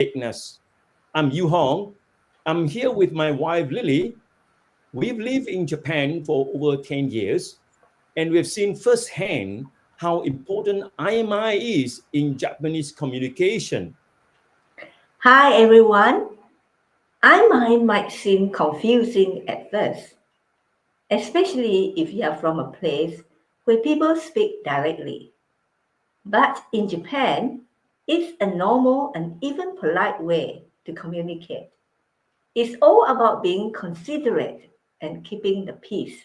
vagueness. I'm NIHON. I'm here with my wife Lily. We've lived in Japan for over 10 years, and we've seen firsthand how important IMI is in Japanese communication. Hi everyone. I might seem confusing at first, especially if you are from a place where people speak directly. But in Japan, it's a normal and even polite way to communicate. It's all about being considerate and keeping the peace.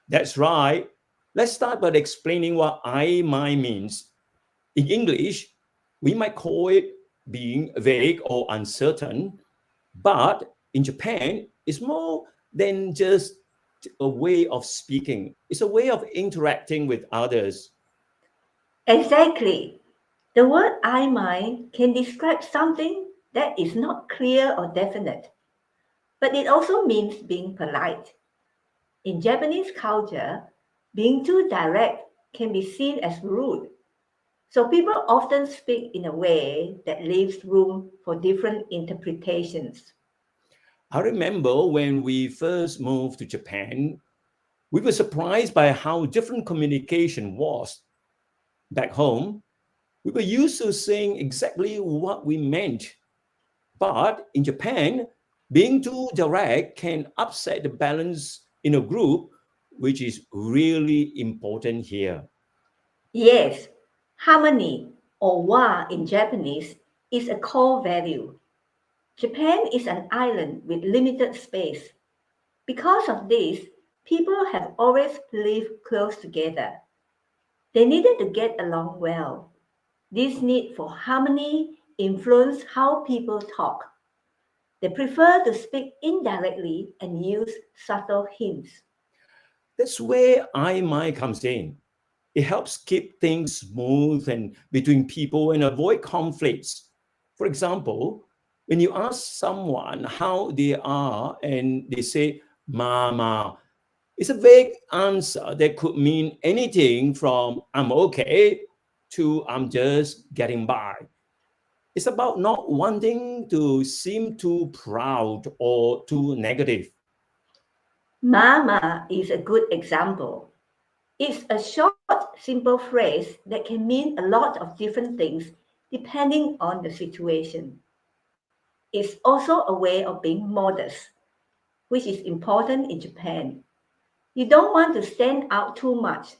That's right. Let's start by explaining what IMI means. In English, we might call it being vague or uncertain, but in Japan, it's more than just a way of speaking. It's a way of interacting with others. Exactly. The word I mind can describe something that is not clear or definite, but it also means being polite. In Japanese culture, being too direct can be seen as rude. So people often speak in a way that leaves room for different interpretations. I remember when we first moved to Japan, we were surprised by how different communication was. Back home, we were used to saying exactly what we meant. But in Japan, being too direct can upset the balance in a group, which is really important here. Yes, harmony or wa in Japanese is a core value. Japan is an island with limited space. Because of this, people have always lived close together. They needed to get along well. This need for harmony influenced how people talk. They prefer to speak indirectly and use subtle hints. That's where I my comes in. It helps keep things smooth and between people and avoid conflicts. For example, when you ask someone how they are and they say mama, it's a vague answer that could mean anything from I'm okay to I'm just getting by. It's about not wanting to seem too proud or too negative. Mama is a good example. It's a short, simple phrase that can mean a lot of different things depending on the situation. It's also a way of being modest, which is important in Japan. You don't want to stand out too much,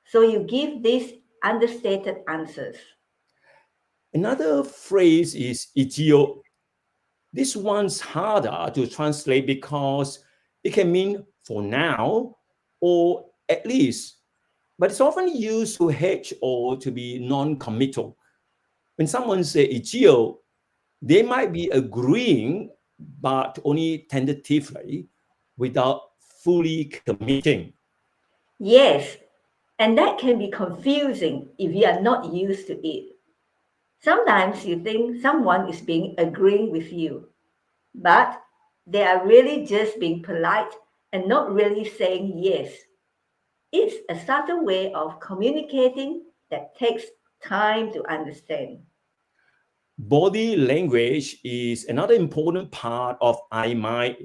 so you give these understated answers. Another phrase is ichio. This one's harder to translate because it can mean for now or at least, but it's often used to hedge or to be non-committal. When someone says ichio, they might be agreeing, but only tentatively without fully committing. Yes, and that can be confusing if you are not used to it. Sometimes you think someone is being agreeing with you, but they are really just being polite and not really saying yes. It's a subtle way of communicating that takes time to understand. Body language is another important part of I my.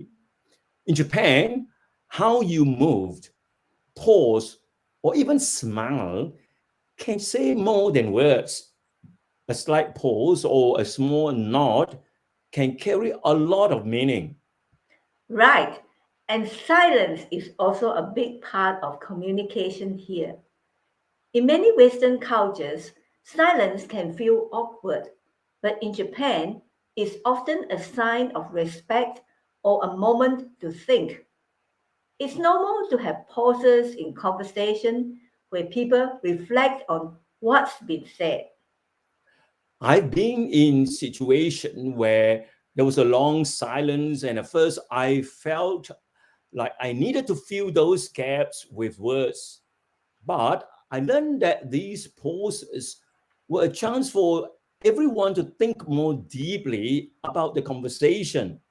In Japan, how you moved, pause, or even smile can say more than words. A slight pause or a small nod can carry a lot of meaning. Right, and silence is also a big part of communication here. In many Western cultures, silence can feel awkward, but in Japan, it's often a sign of respect or a moment to think. It's normal to have pauses in conversation where people reflect on what's been said. I've been in situation where there was a long silence, and at first I felt like I needed to fill those gaps with words. But I learned that these pauses were a chance for everyone to think more deeply about the conversation.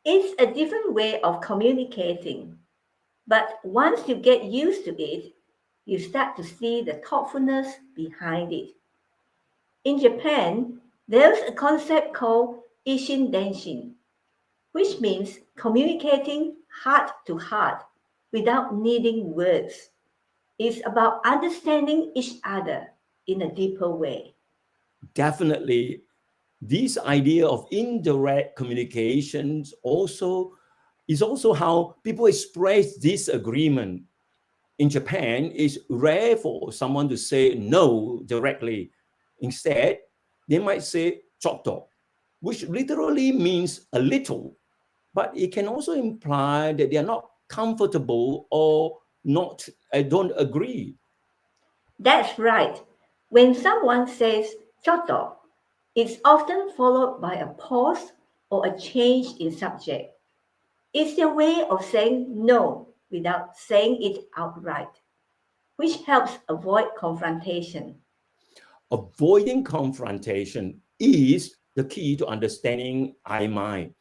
It's a different way of communicating, but once you get used to it, you start to see the thoughtfulness behind it. In Japan, There's a concept called ishin denshin, which means communicating heart to heart without needing words. It's about understanding each other in a deeper way. Definitely, this idea of indirect communications is also how people express disagreement. In Japan, it's rare for someone to say no directly. Instead, they might say chotto, which literally means a little, but it can also imply that they are not comfortable or not, I don't agree. That's right. When someone says "choto," it's often followed by a pause or a change in subject. It's their way of saying no without saying it outright, which helps avoid confrontation. Avoiding confrontation is the key to understanding I mind.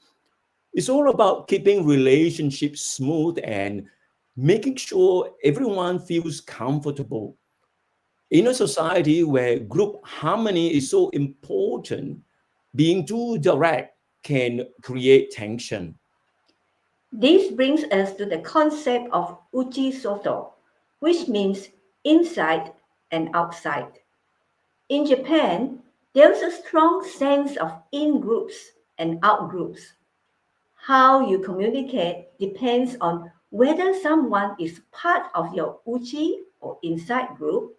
It's all about keeping relationships smooth and making sure everyone feels comfortable. In a society where group harmony is so important, being too direct can create tension. This brings us to the concept of uchi soto, which means inside and outside. In Japan, there's a strong sense of in groups and out groups. How you communicate depends on whether someone is part of your uchi or inside group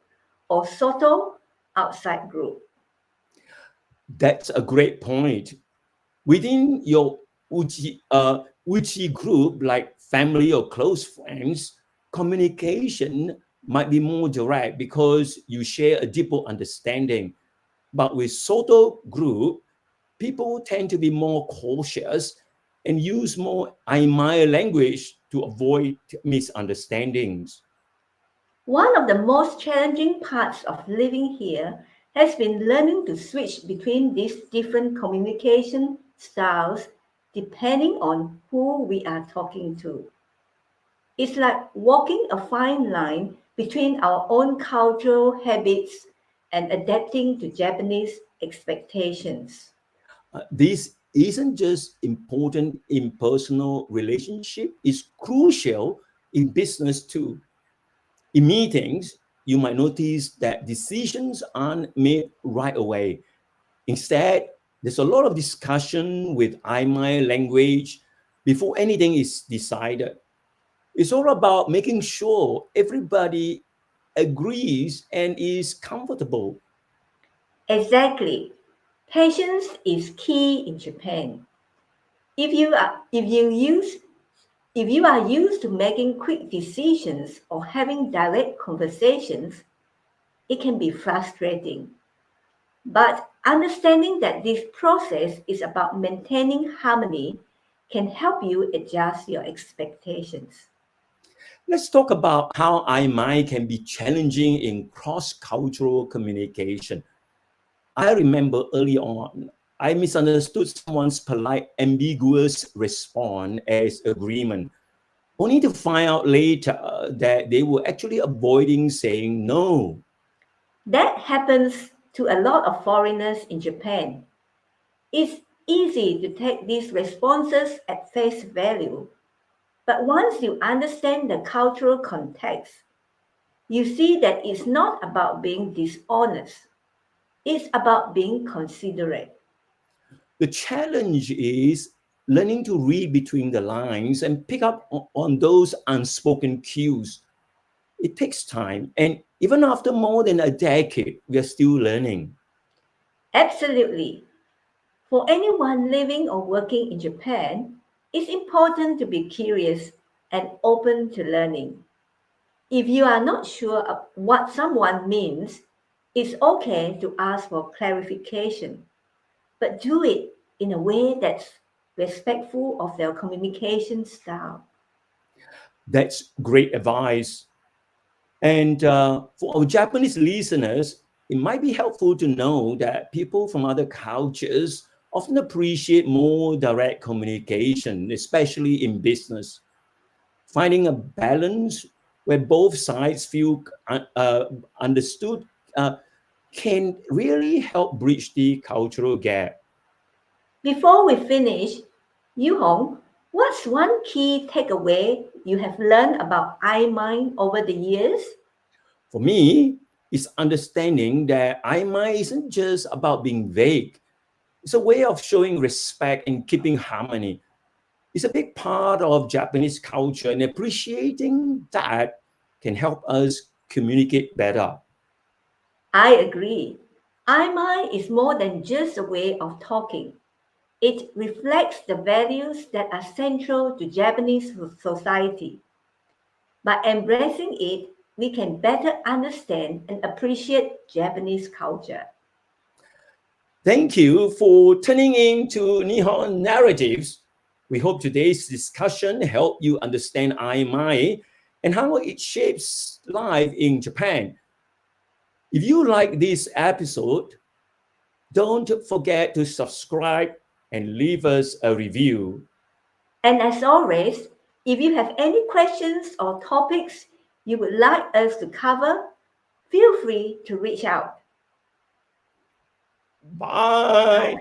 or soto outside group. That's a great point. Within your uchi group, like family or close friends, communication might be more direct because you share a deeper understanding. But with Soto group, people tend to be more cautious and use more I language to avoid misunderstandings. One of the most challenging parts of living here has been learning to switch between these different communication styles depending on who we are talking to. It's like walking a fine line between our own cultural habits and adapting to Japanese expectations. This isn't just important in personal relationship, it's crucial in business too. In meetings, you might notice that decisions aren't made right away. Instead, there's a lot of discussion with I language before anything is decided. It's all about making sure everybody agrees and is comfortable. Exactly. Patience is key in Japan. If you are if you use if you are used to making quick decisions or having direct conversations, it can be frustrating. But understanding that this process is about maintaining harmony can help you adjust your expectations. Let's talk about how I can be challenging in cross-cultural communication. I remember early on, I misunderstood someone's polite, ambiguous response as agreement, only to find out later that they were actually avoiding saying no. That happens to a lot of foreigners in Japan. It's easy to take these responses at face value, but once you understand the cultural context, you see that it's not about being dishonest, it's about being considerate. The challenge is learning to read between the lines and pick up on those unspoken cues. It takes time, and even after more than a decade, we are still learning. Absolutely. For anyone living or working in Japan, it's important to be curious and open to learning. If you are not sure of what someone means, it's okay to ask for clarification, but do it in a way that's respectful of their communication style. That's great advice. And for our Japanese listeners, it might be helpful to know that people from other cultures often appreciate more direct communication, especially in business. Finding a balance where both sides feel understood can really help bridge the cultural gap. Before we finish, NIHON, what's one key takeaway you have learned about I-mind over the years? For me, it's understanding that I-mind isn't just about being vague. It's a way of showing respect and keeping harmony. It's a big part of Japanese culture, and appreciating that can help us communicate better. I agree. I-mind is more than just a way of talking. It reflects the values that are central to Japanese society. By embracing it, we can better understand and appreciate Japanese culture. Thank you for tuning in to Nihon Narratives. We hope today's discussion helped you understand I-Mai and how it shapes life in Japan. If you like this episode, don't forget to subscribe and leave us a review. And as always, if you have any questions or topics you would like us to cover, feel free to reach out. Bye.